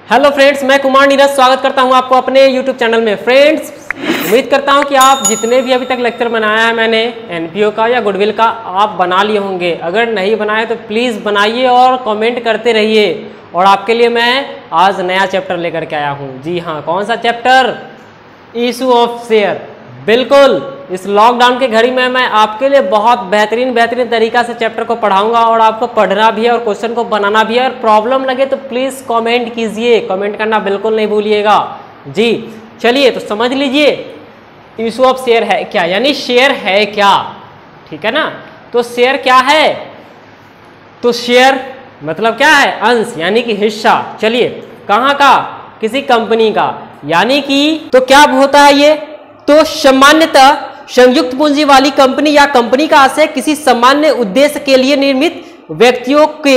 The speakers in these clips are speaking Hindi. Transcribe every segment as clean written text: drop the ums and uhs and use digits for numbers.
हेलो फ्रेंड्स, मैं कुमार नीरज स्वागत करता हूं आपको अपने यूट्यूब चैनल में। फ्रेंड्स, उम्मीद करता हूं कि आप जितने भी अभी तक लेक्चर बनाया है मैंने एनपीओ का या गुडविल का, आप बना लिए होंगे। अगर नहीं बनाए तो प्लीज़ बनाइए और कमेंट करते रहिए। और आपके लिए मैं आज नया चैप्टर लेकर के आया हूँ। जी हाँ, कौन सा चैप्टर? Issue of share. बिल्कुल, इस लॉकडाउन के घड़ी में मैं आपके लिए बहुत बेहतरीन तरीका से चैप्टर को पढ़ाऊंगा और आपको पढ़ना भी है और क्वेश्चन को बनाना भी है। और प्रॉब्लम लगे तो प्लीज़ कमेंट कीजिए, कमेंट करना बिल्कुल नहीं भूलिएगा। जी चलिए, तो समझ लीजिए इशू ऑफ शेयर है क्या, यानी शेयर है क्या। ठीक है ना? तो शेयर क्या है? तो शेयर मतलब क्या है? अंश, यानी कि हिस्सा। चलिए, कहाँ का? किसी कंपनी का। यानी कि तो क्या होता है ये? तो सामान्यतः संयुक्त पूंजी वाली कंपनी या कंपनी का आशय किसी सामान्य उद्देश्य के लिए निर्मित व्यक्तियों के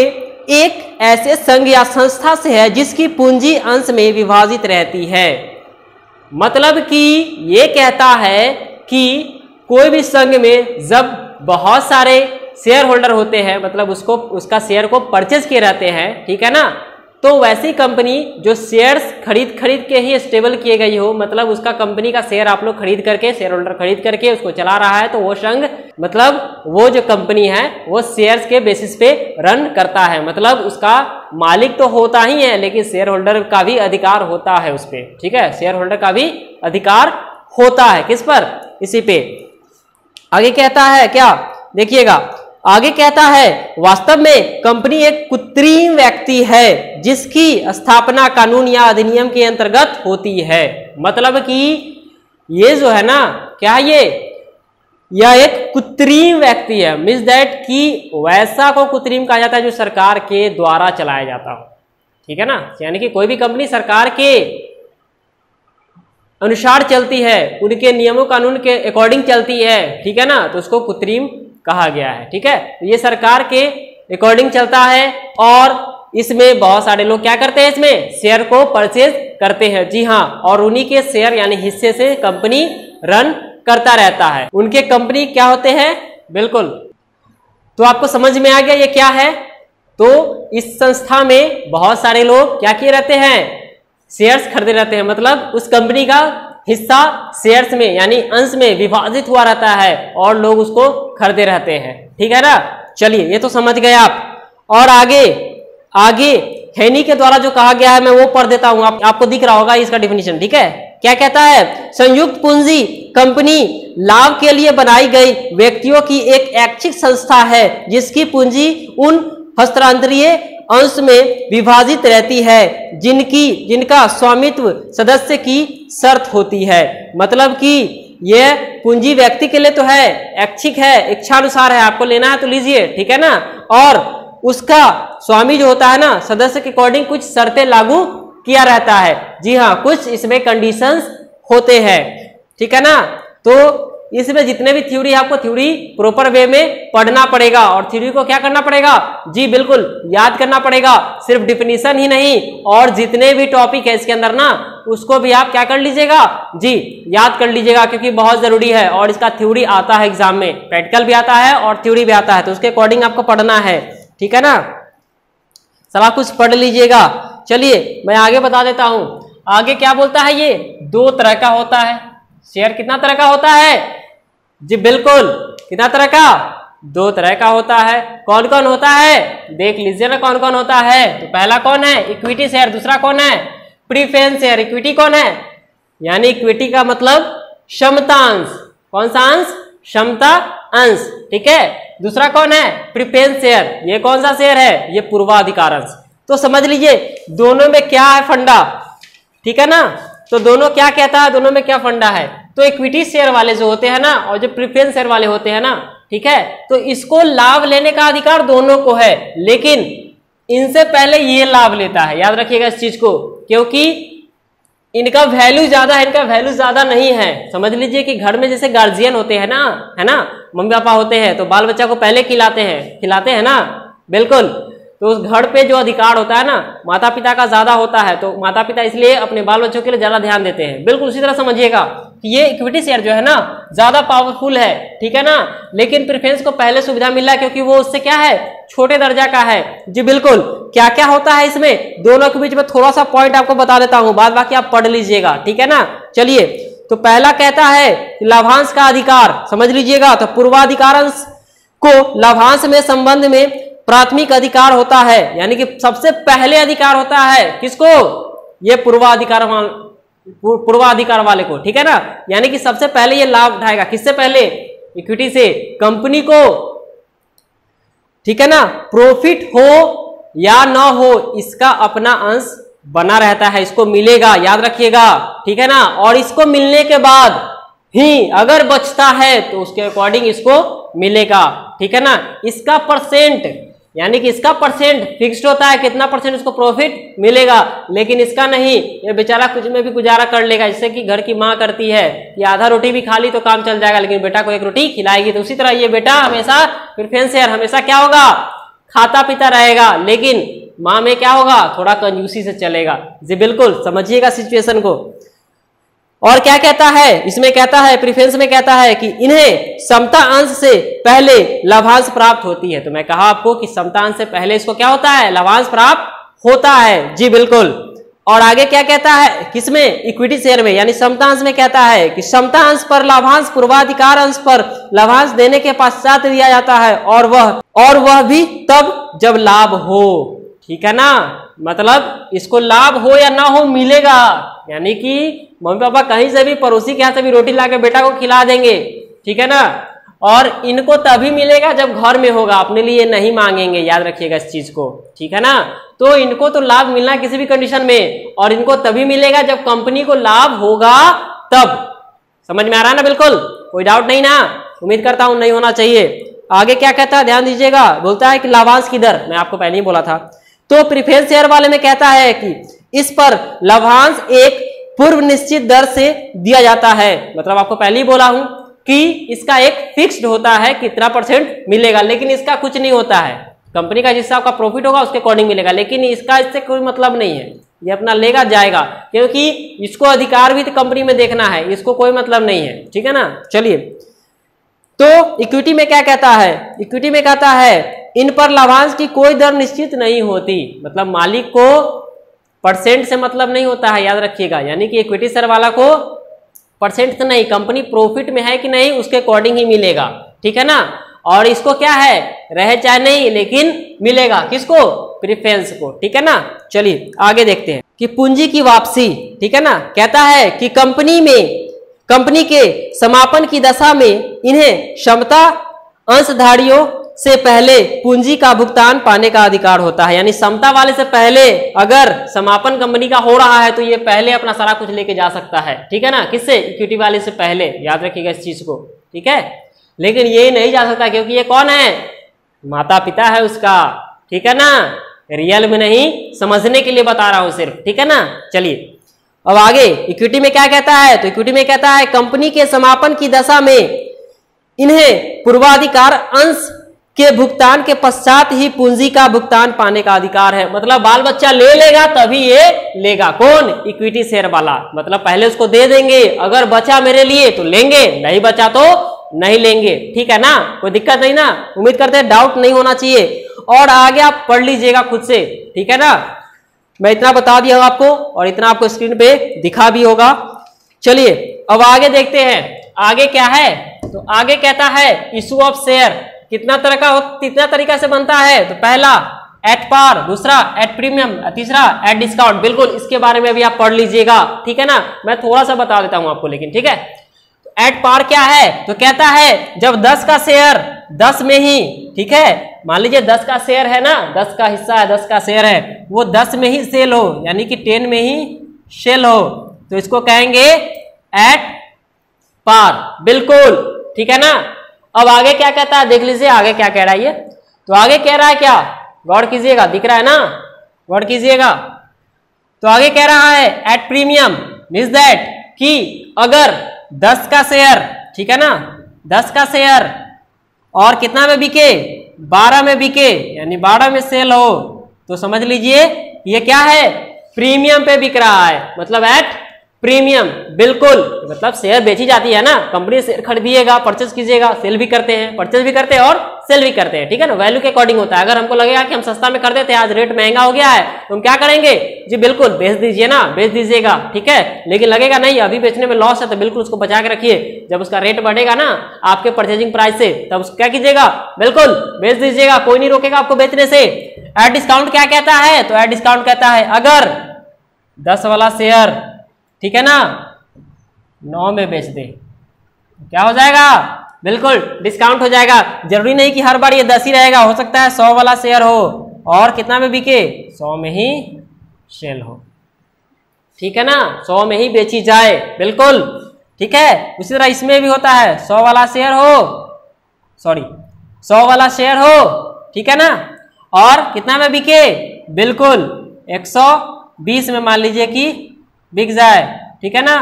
एक ऐसे संघ या संस्था से है जिसकी पूंजी अंश में विभाजित रहती है। मतलब कि ये कहता है कि कोई भी संघ में जब बहुत सारे शेयर होल्डर होते हैं, मतलब उसका शेयर को परचेज किए रहते हैं, ठीक है ना, तो वैसी कंपनी जो शेयर्स खरीद के ही स्टेबल किए गई हो, मतलब उसका कंपनी का शेयर आप लोग खरीद करके, शेयर होल्डर खरीद करके उसको चला रहा है, तो वो संघ मतलब वो जो कंपनी है वो शेयर्स के बेसिस पे रन करता है। मतलब उसका मालिक तो होता ही है, लेकिन शेयर होल्डर का भी अधिकार होता है उस पर। ठीक है, शेयर होल्डर का भी अधिकार होता है। किस पर? इसी पे। आगे कहता है क्या, देखिएगा, आगे कहता है वास्तव में कंपनी एक कृत्रिम व्यक्ति है जिसकी स्थापना कानून या अधिनियम के अंतर्गत होती है। मतलब कि ये जो है ना, क्या ये? यह एक कृत्रिम व्यक्ति है। मीन्स दैट कि वैसा को कृत्रिम कहा जाता है जो सरकार के द्वारा चलाया जाता हो। ठीक है ना? यानी कि कोई भी कंपनी सरकार के अनुसार चलती है, उनके नियमों कानून के अकॉर्डिंग चलती है, ठीक है ना, तो उसको कृत्रिम कहा गया है। ठीक है, तो ये सरकार के अकॉर्डिंग चलता है और इसमें बहुत सारे लोग क्या करते हैं? इसमें शेयर को परचेज करते हैं। जी हाँ, और उन्हीं के शेयर यानी हिस्से से कंपनी रन करता रहता है। उनके कंपनी क्या होते हैं? बिल्कुल, तो आपको समझ में आ गया ये क्या है? तो इस संस्था में बहुत सारे लोग क्या किए रहते हैं? शेयर्स खरीदे रहते हैं। मतलब उस कंपनी का हिस्सा शेयर्स में यानी अंश में विभाजित हुआ रहता है और लोग उसको खरीदे रहते हैं। ठीक है ना? चलिए, ये तो समझ गए आप। और आगे हेनी के द्वारा जो कहा गया है मैं वो पढ़ देता हूं, आपको दिख रहा होगा इसका डिफिनीशन। ठीक है, क्या कहता है? संयुक्त पूंजी कंपनी लाभ के लिए बनाई गई व्यक्तियों की एक ऐच्छिक संस्था है जिसकी पूंजी उन हस्तांतरीय अंश में विभाजित रहती है जिनका स्वामित्व सदस्य की शर्त होती है। मतलब कि यह पूंजी व्यक्ति के लिए तो है, ऐच्छिक है, इच्छानुसार है, आपको लेना है तो लीजिए, ठीक है ना, और उसका स्वामी जो होता है ना, सदस्य के अकॉर्डिंग कुछ शर्तें लागू किया रहता है। जी हाँ, कुछ इसमें कंडीशंस होते हैं। ठीक है ना? तो इसमें जितने भी थ्योरी, आपको थ्योरी प्रॉपर वे में पढ़ना पड़ेगा और थ्योरी को क्या करना पड़ेगा? जी बिल्कुल, याद करना पड़ेगा। सिर्फ डिफिनीशन ही नहीं, और जितने भी टॉपिक है इसके अंदर ना, उसको भी आप क्या कर लीजिएगा? जी याद कर लीजिएगा, क्योंकि बहुत जरूरी है। और इसका थ्योरी आता है एग्जाम में, प्रैक्टिकल भी आता है और थ्योरी भी आता है, तो उसके अकॉर्डिंग आपको पढ़ना है। ठीक है ना? सारा कुछ पढ़ लीजिएगा। चलिए, मैं आगे बता देता हूं। आगे क्या बोलता है? ये दो तरह का होता है शेयर। कितना तरह का होता है? जी बिल्कुल, कितना तरह का? दो तरह का होता है। कौन कौन होता है? देख लीजिए ना कौन कौन होता है। तो पहला कौन है? Equity share. दूसरा कौन है? Preference share. इक्विटी कौन है? यानी इक्विटी का मतलब क्षमता अंश। कौन सा अंश? क्षमता अंश। ठीक है। दूसरा कौन है? Preference share. ये कौन सा शेयर है? ये पूर्वाधिकार अंश। तो समझ लीजिए दोनों में क्या है फंडा। ठीक है ना? तो दोनों क्या कहता है, दोनों में क्या फंडा है? तो इक्विटी शेयर वाले जो होते हैं ना, और जो प्रीफरेंस शेयर वाले होते हैं ना, ठीक है, तो इसको लाभ लेने का अधिकार दोनों को है, लेकिन इनसे पहले ये लाभ लेता है। याद रखिएगा इस चीज को, क्योंकि इनका वैल्यू ज्यादा है, इनका वैल्यू ज्यादा नहीं है। समझ लीजिए कि घर में जैसे गार्जियन होते हैं ना, है ना, मम्मी पापा होते हैं, तो बाल बच्चा को पहले खिलाते हैं ना, बिल्कुल। तो उस घर पे जो अधिकार होता है ना, माता पिता का ज्यादा होता है, तो माता पिता इसलिए अपने बाल बच्चों के लिए ज्यादा ध्यान देते हैं। बिल्कुल उसी तरह समझिएगा कि ये इक्विटी शेयर जो है ना, ज्यादा पावरफुल है, ठीक है ना, लेकिन प्रेफरेंस को पहले सुविधा मिल रहा है क्योंकि वो उससे क्या है, छोटे दर्जा का है। जी बिल्कुल। क्या क्या होता है इसमें, दोनों के बीच में थोड़ा सा पॉइंट आपको बता देता हूं, बाद बाकी आप पढ़ लीजिएगा, ठीक है ना। चलिए, तो पहला कहता है लाभांश का अधिकार, समझ लीजिएगा। तो पूर्वाधिकार अंश को लाभांश में संबंध में प्राथमिक अधिकार होता है, यानी कि सबसे पहले अधिकार होता है किसको, ये पूर्वाधिकार वाले को, ठीक है ना। यानी कि सबसे पहले ये लाभ उठाएगा, किससे पहले, इक्विटी से, कंपनी को, ठीक है ना। प्रॉफिट हो या ना हो इसका अपना अंश बना रहता है, इसको मिलेगा, याद रखिएगा, ठीक है ना। और इसको मिलने के बाद ही अगर बचता है तो उसके अकॉर्डिंग इसको मिलेगा, ठीक है ना। इसका परसेंट, यानी कि इसका परसेंट फिक्स्ड होता है, कितना परसेंट उसको प्रॉफिट मिलेगा, लेकिन इसका नहीं, ये बेचारा कुछ में भी गुजारा कर लेगा। जैसे कि घर की माँ करती है कि आधा रोटी भी खा ली तो काम चल जाएगा, लेकिन बेटा को एक रोटी खिलाएगी, तो उसी तरह ये बेटा हमेशा प्रेफरेंस शेयर हमेशा क्या होगा, खाता पीता रहेगा, लेकिन माँ में क्या होगा, थोड़ा कंजूसी से चलेगा। जी बिल्कुल, समझिएगा सिचुएशन को। और क्या कहता है इसमें, कहता है प्रेफरेंस में कहता है कि इन्हें समता अंश से पहले लाभांश प्राप्त होती है। तो मैं कहा आपको कि समता अंश से पहले इसको क्या होता है, लाभांश प्राप्त होता है। जी बिल्कुल। और आगे क्या कहता है, किसमें, इक्विटी शेयर में, यानी समता अंश में कहता है कि समता अंश पर लाभांश पूर्वाधिकार अंश पर लाभांश देने के पश्चात दिया जाता है, और वह भी तब जब लाभ हो, ठीक है ना। मतलब इसको लाभ हो या ना हो मिलेगा, यानी कि मम्मी पापा कहीं से भी, पड़ोसी के यहाँ से भी रोटी लाके बेटा को खिला देंगे, ठीक है ना। और इनको तभी मिलेगा जब घर में होगा, अपने लिए नहीं मांगेंगे, याद रखिएगा इस चीज को, ठीक है ना। तो इनको तो लाभ मिलना किसी भी कंडीशन में, और इनको तभी मिलेगा जब कंपनी को लाभ होगा तब। समझ में आ रहा है ना, बिल्कुल, कोई डाउट नहीं ना, उम्मीद करता हूं नहीं होना चाहिए। आगे क्या कहता है, ध्यान दीजिएगा, बोलता है कि लाभांश की दर, मैं आपको पहले ही बोला था। तो प्रेफरेंस शेयर वाले में कहता है कि इस पर लाभांश एक पूर्व निश्चित दर से दिया जाता है। मतलब आपको पहले ही बोला हूं कि इसका एक फिक्स्ड होता है, कितना परसेंट मिलेगा, लेकिन इसका कुछ नहीं होता है। कंपनी का जिससे आपका प्रॉफिट होगा उसके अकॉर्डिंग मिलेगा, लेकिन इसका इससे कोई मतलब नहीं है, ये अपना लेगा जाएगा, क्योंकि इसको अधिकार भी तो कंपनी में देखना है, इसको कोई मतलब नहीं है, ठीक है ना। चलिए, तो इक्विटी में क्या कहता है, इक्विटी में कहता है इन पर लाभांश की कोई दर निश्चित नहीं होती। मतलब मालिक को परसेंट से मतलब नहीं होता है, याद रखिएगा। यानी कि इक्विटी शेयर वाला को परसेंट से नहीं, कंपनी प्रॉफिट में है कि नहीं उसके अकॉर्डिंग ही मिलेगा, ठीक है ना। और इसको क्या है, रहे चाहे नहीं लेकिन मिलेगा, किसको, प्रेफरेंस को, ठीक है ना। चलिए आगे देखते हैं कि पूंजी की वापसी, ठीक है ना। कहता है कि कंपनी के समापन की दशा में इन्हें क्षमता अंशधारियों से पहले पूंजी का भुगतान पाने का अधिकार होता है। यानी समता वाले से पहले अगर समापन कंपनी का हो रहा है तो ये पहले अपना सारा कुछ लेके जा सकता है, ठीक है ना। किससे, इक्विटी वाले से पहले, याद रखिएगा इस चीज को, ठीक है। लेकिन ये नहीं जा सकता क्योंकि ये कौन है, माता पिता है उसका, ठीक है ना। रियल में नहीं, समझने के लिए बता रहा हूं सिर्फ, ठीक है ना। चलिए अब आगे इक्विटी में क्या कहता है, तो इक्विटी में कहता है कंपनी के समापन की दशा में इन्हें पूर्वाधिकार अंश के भुगतान के पश्चात ही पूंजी का भुगतान पाने का अधिकार है। मतलब बाल बच्चा ले लेगा तभी ये लेगा, कौन, इक्विटी शेयर वाला। मतलब पहले उसको दे देंगे, अगर बचा मेरे लिए तो लेंगे, नहीं बचा तो नहीं लेंगे, ठीक है ना। कोई दिक्कत नहीं ना, उम्मीद करते हैं डाउट नहीं होना चाहिए। और आगे आप पढ़ लीजिएगा खुद से, ठीक है ना। मैं इतना बता दिया हूं आपको, और इतना आपको स्क्रीन पे दिखा भी होगा। चलिए अब आगे देखते हैं, आगे क्या है। तो आगे कहता है इशू ऑफ शेयर कितना तरह का, कितना तरीका से बनता है। तो पहला एट पार, दूसरा एट प्रीमियम, तीसरा एट डिस्काउंट। बिल्कुल इसके बारे में भी आप पढ़ लीजिएगा, ठीक है ना। मैं थोड़ा सा बता देता हूं आपको, लेकिन ठीक है। तो एट पार क्या है, तो कहता है जब 10 का शेयर 10 में ही, ठीक है, मान लीजिए 10 का शेयर है ना, 10 का हिस्सा है, 10 का शेयर है, वो 10 में ही सेल हो, यानी कि 10 में ही सेल हो, तो इसको कहेंगे एट पार। बिल्कुल ठीक है ना। अब आगे क्या कहता है देख लीजिए, आगे क्या कह रहा है ये। तो आगे कह रहा है क्या, गौर कीजिएगा, दिख रहा है ना, गौर कीजिएगा। तो आगे कह रहा है एट प्रीमियम मींस दैट कि अगर 10 का शेयर, ठीक है ना, 10 का शेयर और कितना में बिके, 12 में बिके, यानी 12 में सेल हो, तो समझ लीजिए ये क्या है, प्रीमियम पे बिक रहा है, मतलब एट प्रीमियम, बिल्कुल, मतलब शेयर बेची जाती है ना, कंपनी शेयर खरीदिएगा, परचेज कीजिएगा, सेल भी करते हैं, परचेज भी करते हैं और सेल भी करते हैं, ठीक है ना, वैल्यू के अकॉर्डिंग होता है। अगर हमको लगेगा कि हम सस्ता में खरीदे थे, आज रेट महंगा हो गया है, तो हम क्या करेंगे जी, बिल्कुल बेच दीजिए ना, बेच दीजिएगा, ठीक है। लेकिन लगेगा नहीं अभी बेचने में लॉस है, तो बिल्कुल उसको बचा के रखिए, जब उसका रेट बढ़ेगा ना आपके परचेजिंग प्राइस से, तब उसको क्या कीजिएगा, बिल्कुल बेच दीजिएगा, कोई नहीं रोकेगा आपको बेचने से। एट डिस्काउंट क्या कहता है, तो एट डिस्काउंट कहता है अगर 10 वाला शेयर, ठीक है ना, 9 में बेच दे, क्या हो जाएगा, बिल्कुल डिस्काउंट हो जाएगा। जरूरी नहीं कि हर बार ये 10 ही रहेगा, हो सकता है 100 वाला शेयर हो और कितना में बिके, 100 में ही सेल हो, ठीक है ना, 100 में ही बेची जाए, बिल्कुल, ठीक है। उसी तरह इसमें भी होता है, 100 वाला शेयर हो, सॉरी 100 वाला शेयर हो, ठीक है ना, और कितना में बिके, बिल्कुल 120 में मान लीजिए कि बिक जाए, ठीक है ना,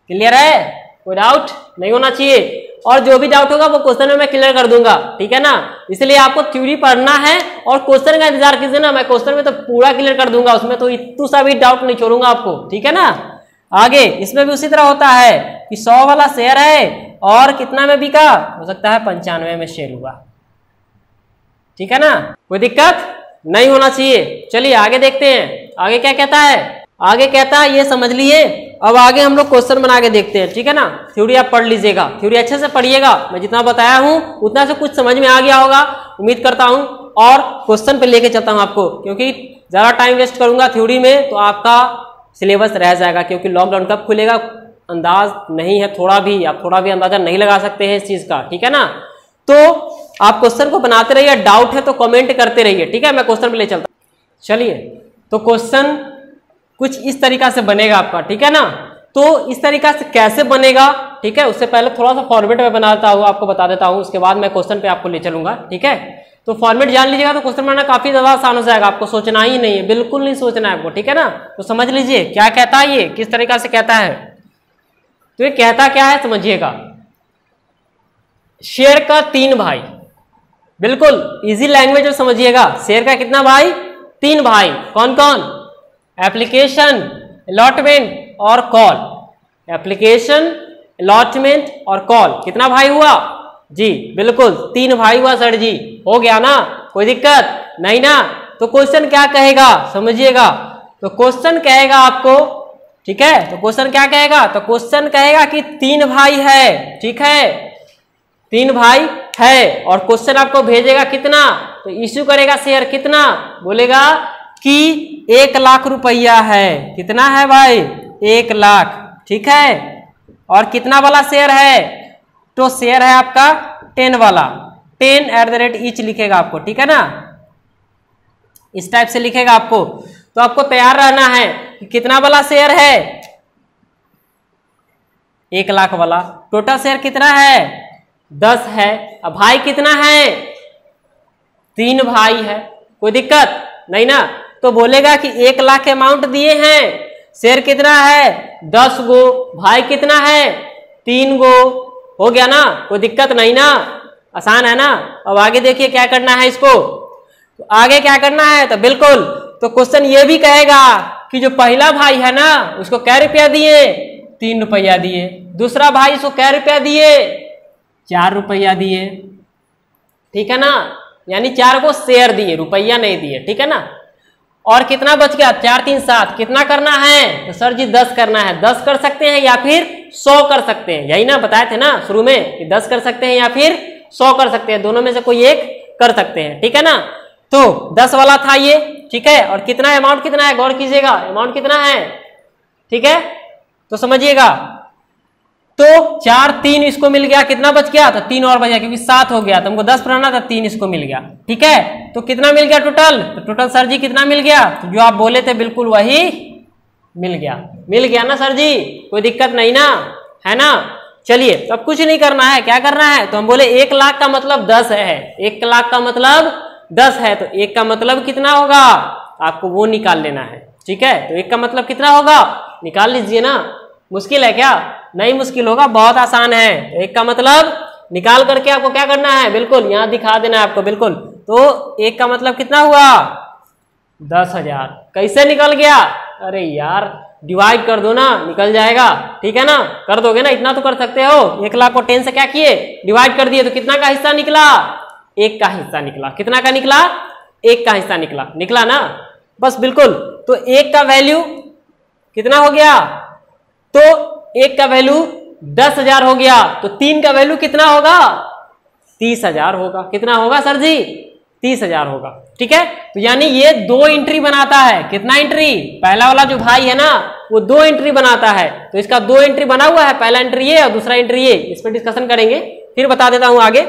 क्लियर है, कोई डाउट नहीं होना चाहिए। और जो भी डाउट होगा वो क्वेश्चन में मैं क्लियर कर दूंगा, ठीक है ना। इसलिए आपको थ्योरी पढ़ना है और क्वेश्चन का इंतजार कीजिए ना, मैं क्वेश्चन में तो पूरा क्लियर कर दूंगा, उसमें तो इतना सा भी डाउट नहीं छोड़ूंगा आपको, ठीक है ना। आगे इसमें भी उसी तरह होता है कि 100 वाला शेयर है और कितना में बिका, हो सकता है 95 में सेल हुआ, ठीक है ना, कोई दिक्कत नहीं होना चाहिए। चलिए आगे देखते हैं, आगे क्या कहता है, आगे कहता है ये समझ लिए। अब आगे हम लोग क्वेश्चन बना के देखते हैं, ठीक है ना। थ्योरी आप पढ़ लीजिएगा, थ्योरी अच्छे से पढ़िएगा, मैं जितना बताया हूं उतना से कुछ समझ में आ गया होगा उम्मीद करता हूं, और क्वेश्चन पे लेके चलता हूं आपको, क्योंकि ज्यादा टाइम वेस्ट करूंगा थ्योरी में तो आपका सिलेबस रह जाएगा, क्योंकि लॉकडाउन कब खुलेगा अंदाज नहीं है, थोड़ा भी आप थोड़ा भी अंदाजा नहीं लगा सकते हैं इस चीज का, ठीक है ना। तो आप क्वेश्चन को बनाते रहिए, डाउट है तो कमेंट करते रहिए, ठीक है। मैं क्वेश्चन पे ले चलता हूं। चलिए, तो क्वेश्चन कुछ इस तरीका से बनेगा आपका, ठीक है ना। तो इस तरीका से कैसे बनेगा, ठीक है, उससे पहले थोड़ा सा फॉर्मेट में बनाता हूँ, आपको बता देता हूँ, उसके बाद मैं क्वेश्चन पे आपको ले चलूंगा, ठीक है। तो फॉर्मेट जान लीजिएगा तो क्वेश्चन बनाना काफी ज्यादा आसान हो जाएगा, आपको सोचना ही नहीं है, बिल्कुल नहीं सोचना है आपको, ठीक है ना। तो समझ लीजिए क्या कहता है, ये किस तरीका से कहता है। तो ये कहता क्या है समझिएगा, शेयर का 3 भाई, बिल्कुल इजी लैंग्वेज में समझिएगा, शेयर का कितना भाई, 3 भाई, कौन कौन, एप्लीकेशन, अलॉटमेंट और कॉल। एप्लीकेशन, अलॉटमेंट और कॉल, कितना भाई हुआ जी, बिल्कुल 3 भाई हुआ सर जी, हो गया ना, कोई दिक्कत नहीं ना। तो क्वेश्चन क्या कहेगा समझिएगा, तो क्वेश्चन कहेगा आपको, ठीक है, तो क्वेश्चन क्या कहेगा, तो क्वेश्चन कहेगा कि 3 भाई है, ठीक है, 3 भाई है, और क्वेश्चन आपको भेजेगा कितना, तो इश्यू करेगा शेयर कितना, बोलेगा कि 1 लाख रुपया है, कितना है भाई, 1 लाख, ठीक है, और कितना वाला शेयर है, तो शेयर है आपका 10 वाला, 10 ईच लिखेगा आपको, ठीक है ना, इस टाइप से लिखेगा आपको। तो आपको तैयार रहना है कि कितना वाला शेयर है, 1 लाख वाला, टोटल शेयर कितना है, 10 है, अब भाई कितना है, 3 भाई है, कोई दिक्कत नहीं ना। तो बोलेगा कि 1 लाख अमाउंट दिए हैं, शेयर कितना है, 10 गो, भाई कितना है, 3 गो, हो गया ना, कोई दिक्कत नहीं ना, आसान है ना। अब आगे देखिए क्या करना है इसको, तो आगे क्या करना है, तो बिल्कुल, तो क्वेश्चन ये भी कहेगा कि जो पहला भाई है ना उसको क्या रुपया दिए, 3 रुपया दिए, दूसरा भाई उसको क्या रुपया दिए, 4 रुपया दिए, ठीक है ना, यानी 4 को शेयर दिए, रुपया नहीं दिए, ठीक है ना। और कितना बच गया, 4 3 7, कितना करना है, तो सर जी 10 करना है, 10 कर सकते हैं या फिर 100 कर सकते हैं, यही ना बताए थे ना शुरू में कि 10 कर सकते हैं या फिर 100 कर सकते हैं, दोनों में से कोई एक कर सकते हैं, ठीक है ना। तो 10 वाला था ये, ठीक है, और कितना अमाउंट कितना है, गौर कीजिएगा अमाउंट कितना है, ठीक है, तो समझिएगा। तो 4 3 इसको मिल गया, कितना बच गया, तो 3 और बच गया, क्योंकि 7 हो गया, तो हमको 10 बनाना था, 3 इसको मिल गया, ठीक है। तो कितना मिल गया टोटल, तो टोटल सर जी कितना मिल गया, तो जो आप बोले थे बिल्कुल वही मिल गया ना सर जी, कोई दिक्कत नहीं ना, है ना। चलिए अब कुछ नहीं करना है, क्या करना है, तो हम बोले 1 लाख का मतलब 10 है, 1 लाख का मतलब 10 है, तो 1 का मतलब कितना होगा, आपको वो निकाल लेना है, ठीक है। तो 1 का मतलब कितना होगा, निकाल लीजिए ना, मुश्किल है क्या, नहीं मुश्किल होगा, बहुत आसान है। 1 का मतलब निकाल करके आपको क्या करना है, बिल्कुल यहाँ दिखा देना है आपको, बिल्कुल। तो 1 का मतलब कितना हुआ, 10,000 कैसे निकल गया? अरे यार डिवाइड कर दो ना, निकल जाएगा, ठीक है ना, कर दोगे ना, इतना तो कर सकते हो। 1 लाख को 10 से क्या किए, डिवाइड कर दिए, तो कितना का हिस्सा निकला? 1 का हिस्सा निकला। कितना का निकला? 1 का हिस्सा निकला, निकला ना, बस बिल्कुल। तो 1 का वैल्यू कितना हो गया? तो 1 का वैल्यू 10,000 हो गया, तो 3 का वैल्यू कितना होगा? 30,000 होगा। कितना होगा सर जी? 30,000 होगा, ठीक है। तो यानी ये 2 एंट्री बनाता है। कितना एंट्री? पहला वाला जो भाई है ना वो 2 एंट्री बनाता है, तो इसका 2 एंट्री बना हुआ है, पहला एंट्री ये और दूसरा एंट्री ये। इस पर डिस्कशन करेंगे, फिर बता देता हूं आगे।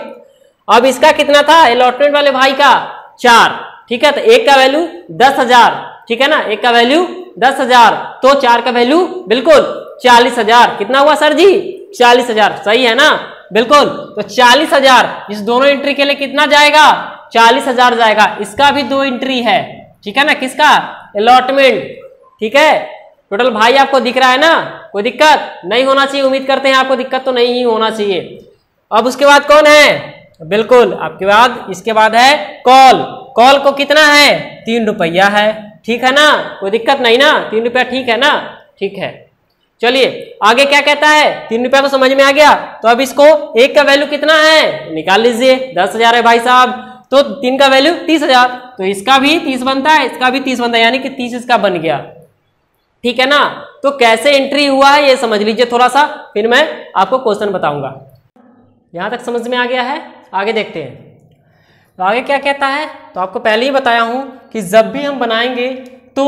अब इसका कितना था अलॉटमेंट वाले भाई का? 4, ठीक है। तो 1 का वैल्यू 10,000, ठीक है ना, 1 का वैल्यू 10,000, तो 4 का वैल्यू बिल्कुल 40,000। कितना हुआ सर जी? 40,000, सही है ना, बिल्कुल। तो 40,000 इस दोनों एंट्री के लिए कितना जाएगा? 40,000 जाएगा। इसका भी 2 एंट्री है, ठीक है ना, किसका? अलॉटमेंट, ठीक है। टोटल भाई आपको दिख रहा है ना, कोई दिक्कत नहीं होना चाहिए, उम्मीद करते हैं आपको दिक्कत तो नहीं ही होना चाहिए। अब उसके बाद कौन है? बिल्कुल आपके बाद इसके बाद है कॉल। कॉल को कितना है? 3 रुपया है, ठीक है ना, कोई दिक्कत नहीं ना, 3 रुपया ठीक है ना, ठीक है। चलिए आगे क्या कहता है? 3 रुपया तो समझ में आ गया। तो अब इसको 1 का वैल्यू कितना है निकाल लीजिए, 10,000 है भाई साहब, तो 3 का वैल्यू 30,000, तो इसका भी 30 बनता है, इसका भी 30 बनता है, यानी कि 30 इसका बन गया, ठीक है ना। तो कैसे एंट्री हुआ है ये समझ लीजिए थोड़ा सा, फिर मैं आपको क्वेश्चन बताऊंगा। यहां तक समझ में आ गया है? आगे देखते हैं। तो आगे क्या कहता है? तो आपको पहले ही बताया हूं कि जब भी हम बनाएंगे तो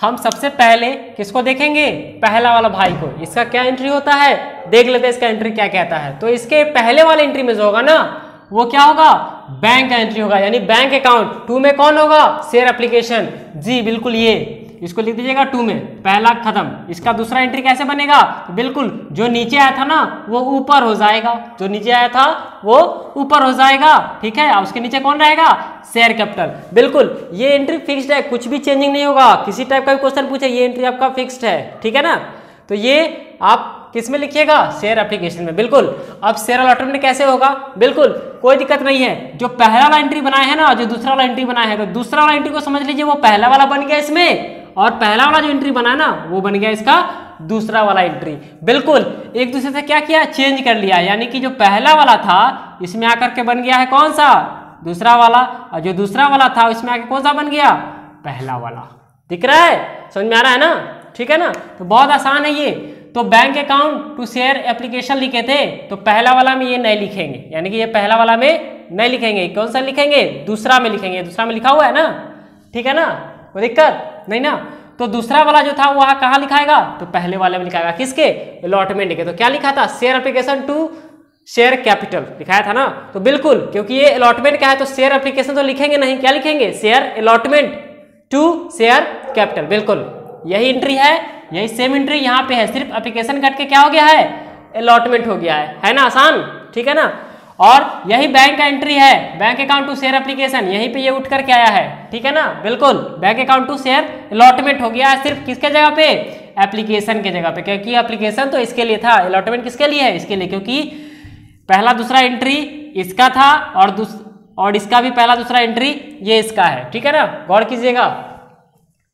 हम सबसे पहले किसको देखेंगे? पहला वाला भाई को। इसका क्या एंट्री होता है देख लेते हैं, इसका एंट्री क्या कहता है। तो इसके पहले वाले एंट्री में जो होगा ना वो क्या होगा? बैंक का एंट्री होगा, यानी बैंक अकाउंट। 2 में कौन होगा? शेयर एप्लीकेशन, जी बिल्कुल, ये इसको लिख दीजिएगा 2 में, पहला खत्म। इसका दूसरा एंट्री कैसे बनेगा? तो बिल्कुल जो नीचे आया था ना वो ऊपर हो जाएगा, जो नीचे आया था वो ऊपर हो जाएगा, ठीक है। और उसके नीचे कौन रहेगा? Share capital. बिल्कुल ये एंट्री फिक्स्ड है, कुछ भी चेंजिंग नहीं होगा। किसी टाइप का भी क्वेश्चन पूछे ये एंट्री आपका फिक्स्ड है, ठीक है ना। तो ये आप किस में लिखिएगा? शेयर एप्लीकेशन में, बिल्कुल। अब शेयर अलॉटमेंट कैसे होगा? बिल्कुल कोई दिक्कत नहीं है। जो पहला वाला एंट्री बनाया है ना, जो दूसरा वाला एंट्री बनाया है, तो दूसरा वाला एंट्री को समझ लीजिए वो पहला वाला बन गया इसमें, और पहला वाला जो एंट्री बना ना वो बन गया इसका दूसरा वाला एंट्री। बिल्कुल एक दूसरे से क्या किया? चेंज कर लिया, यानी कि जो पहला वाला था इसमें आकर के बन गया है कौन सा? दूसरा वाला, और जो दूसरा वाला था इसमें आके कौन सा बन गया? पहला वाला। दिख रहा है? समझ में आ रहा है ना, ठीक है ना। तो बहुत आसान है ये। तो bank account to share application लिखे थे, तो पहला वाला में ये नहीं लिखेंगे, यानी कि ये पहला वाला में नहीं लिखेंगे। कौन सा लिखेंगे? दूसरा में लिखेंगे, दूसरा में लिखा हुआ है ना, ठीक है ना, कोई दिक्कत नहीं ना। तो दूसरा वाला जो था वहां कहाँ लिखाएगा? तो पहले वाले में लिखाएगा, किसके? अलॉटमेंट के। तो क्या लिखा था? Share application to share capital लिखाया था ना। तो बिल्कुल क्योंकि ये अलॉटमेंट का है तो शेयर एप्लीकेशन तो लिखेंगे नहीं, क्या लिखेंगे? Share allotment to share capital. बिल्कुल यही एंट्री है, यही सेम एंट्री यहाँ पे है, सिर्फ एप्लीकेशन कट के क्या हो गया है? अलॉटमेंट हो गया है ना, आसान, ठीक है ना। और यही बैंक का एंट्री है, bank account to share application, यहीं पे ये उठ करके आया है, ठीक है ना, बिल्कुल। Bank account to share allotment हो गया है सिर्फ किसके जगह पे? एप्लीकेशन के जगह पे, क्योंकि एप्लीकेशन तो इसके लिए था, अलॉटमेंट किसके लिए है? इसके लिए, क्योंकि पहला दूसरा एंट्री इसका था और इसका भी पहला दूसरा एंट्री ये इसका है, ठीक है ना, गौर कीजिएगा।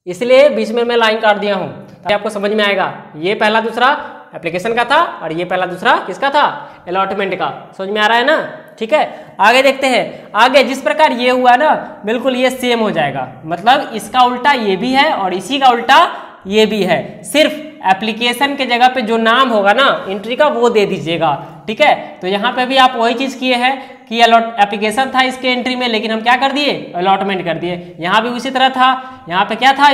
इसलिए बीच में मैं लाइन काट दिया हूं, आपको समझ में आएगा। ये पहला दूसरा एप्लीकेशन का था और ये पहला दूसरा किसका था? अलॉटमेंट का। समझ में आ रहा है ना, ठीक है। आगे देखते हैं। आगे जिस प्रकार ये हुआ ना बिल्कुल ये सेम हो जाएगा, मतलब इसका उल्टा ये भी है और इसी का उल्टा ये भी है। सिर्फ एप्लीकेशन के जगह पे जो नाम होगा ना एंट्री का वो दे दीजिएगा, ठीक है। तो यहाँ पे भी आप वही चीज किए हैं कि एप्लीकेशन था इसके एंट्री में, लेकिन हम क्या कर दिए? अलॉटमेंट कर दिए। यहाँ भी उसी तरह था, यहाँ पे क्या था?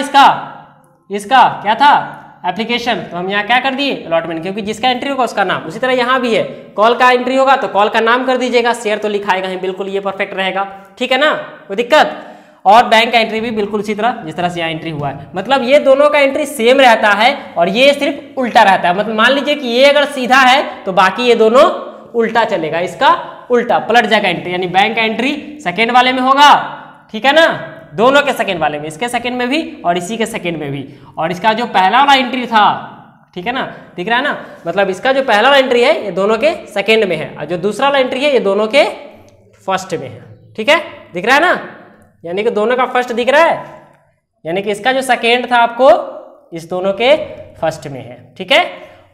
इसका क्या था? एप्लीकेशन, तो हम यहाँ क्या कर दिए? अलॉटमेंट, क्योंकि जिसका एंट्री होगा उसका नाम। उसी तरह यहाँ भी है, कॉल का एंट्री होगा तो कॉल का नाम कर दीजिएगा, शेयर तो लिखाएगा ही, बिल्कुल ये परफेक्ट रहेगा, ठीक है ना, कोई दिक्कत। और बैंक का एंट्री भी बिल्कुल उसी तरह जिस तरह से यहाँ एंट्री हुआ है, मतलब ये दोनों का एंट्री सेम रहता है और ये सिर्फ उल्टा रहता है। मतलब मान लीजिए कि ये अगर सीधा है तो बाकी ये दोनों उल्टा चलेगा, इसका उल्टा पलट जाएगा एंट्री, यानी बैंक का एंट्री सेकेंड वाले में होगा, ठीक है ना, दोनों के सेकेंड वाले में, इसके सेकेंड में भी और इसी के सेकेंड में भी। और इसका जो पहला वाला एंट्री था, ठीक है ना, दिख रहा है ना, मतलब इसका जो पहला वाला एंट्री है ये दोनों के सेकेंड में है और जो दूसरा वाला एंट्री है ये दोनों के फर्स्ट में है, ठीक है, दिख रहा है ना, यानी कि दोनों का फर्स्ट दिख रहा है, यानी कि इसका जो सेकेंड था आपको इस दोनों के फर्स्ट में है, ठीक है,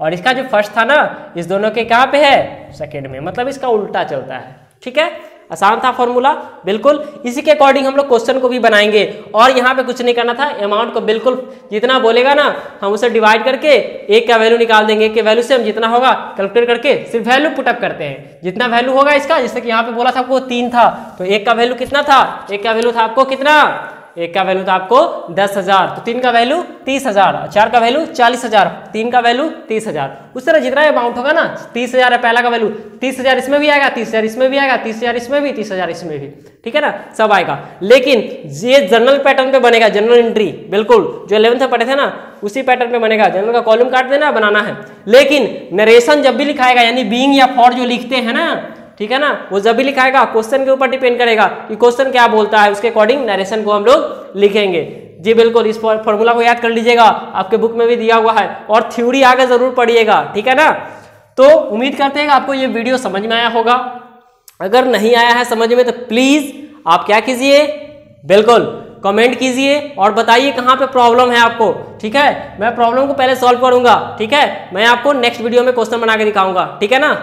और इसका जो फर्स्ट था ना इस दोनों के कहाँ पे है, सेकेंड में, मतलब इसका उल्टा चलता है, ठीक है। आसान था फॉर्मूला, बिल्कुल इसी के अकॉर्डिंग हम लोग क्वेश्चन को भी बनाएंगे। और यहाँ पे कुछ नहीं करना था, अमाउंट को बिल्कुल जितना बोलेगा ना हम उसे डिवाइड करके एक का वैल्यू निकाल देंगे, एक के वैल्यू से हम जितना होगा कैलकुलेट करके सिर्फ वैल्यू पुटअप करते हैं, जितना वैल्यू होगा इसका, जैसे कि यहाँ पे बोला था आपको 3 था तो एक का वैल्यू कितना था, एक का वैल्यू था आपको कितना, एक का वैल्यू था आपको 10,000, तो 3 का वैल्यू 30,000, 4 का वैल्यू 40,000, 3 का वैल्यू 30,000। उस तरह जितना अमाउंट होगा ना 30,000 है पहला का वैल्यू, 30,000 इसमें भी आएगा, 30,000 इसमें भी आएगा, 30,000 इसमें भी, 30,000 इसमें भी, ठीक है ना, सब आएगा। लेकिन ये जनरल पैटर्न पे बनेगा, जनरल एंट्री, बिल्कुल जो 11th में पढ़े थे ना उसी पैटर्न पे बनेगा। जनरल का कॉलम काट देना, बनाना है। लेकिन नरेशन जब भी लिखाएगा यानी बीइंग या फॉर जो लिखते हैं ना, ठीक है ना, वो जब भी लिखाएगा क्वेश्चन के ऊपर डिपेंड करेगा कि क्वेश्चन क्या बोलता है, उसके अकॉर्डिंग नरेशन को हम लोग लिखेंगे। जी बिल्कुल, इस फॉर्मूला को याद कर लीजिएगा, आपके बुक में भी दिया हुआ है, और थ्योरी आगे जरूर पढ़िएगा, ठीक है ना। तो उम्मीद करते हैं कि आपको ये वीडियो समझ में आया होगा। अगर नहीं आया है समझ में तो प्लीज आप क्या कीजिए, बिल्कुल कमेंट कीजिए और बताइए कहाँ पे प्रॉब्लम है आपको, ठीक है। मैं प्रॉब्लम को पहले सॉल्व करूंगा, ठीक है, मैं आपको नेक्स्ट वीडियो में क्वेश्चन बना के दिखाऊंगा, ठीक है ना।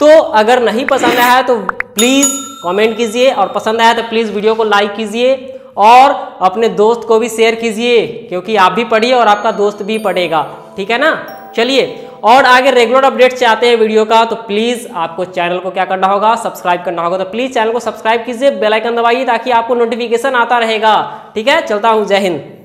तो अगर नहीं पसंद आया है तो प्लीज कमेंट कीजिए, और पसंद आया तो प्लीज वीडियो को लाइक कीजिए और अपने दोस्त को भी शेयर कीजिए, क्योंकि आप भी पढ़िए और आपका दोस्त भी पढ़ेगा, ठीक है ना। चलिए, और आगे रेगुलर अपडेट चाहते हैं वीडियो का तो प्लीज आपको चैनल को क्या करना होगा, सब्सक्राइब करना होगा। तो प्लीज चैनल को सब्सक्राइब कीजिए, बेल आइकन दबाइए ताकि आपको नोटिफिकेशन आता रहेगा, ठीक है। चलता हूं, जय हिंद।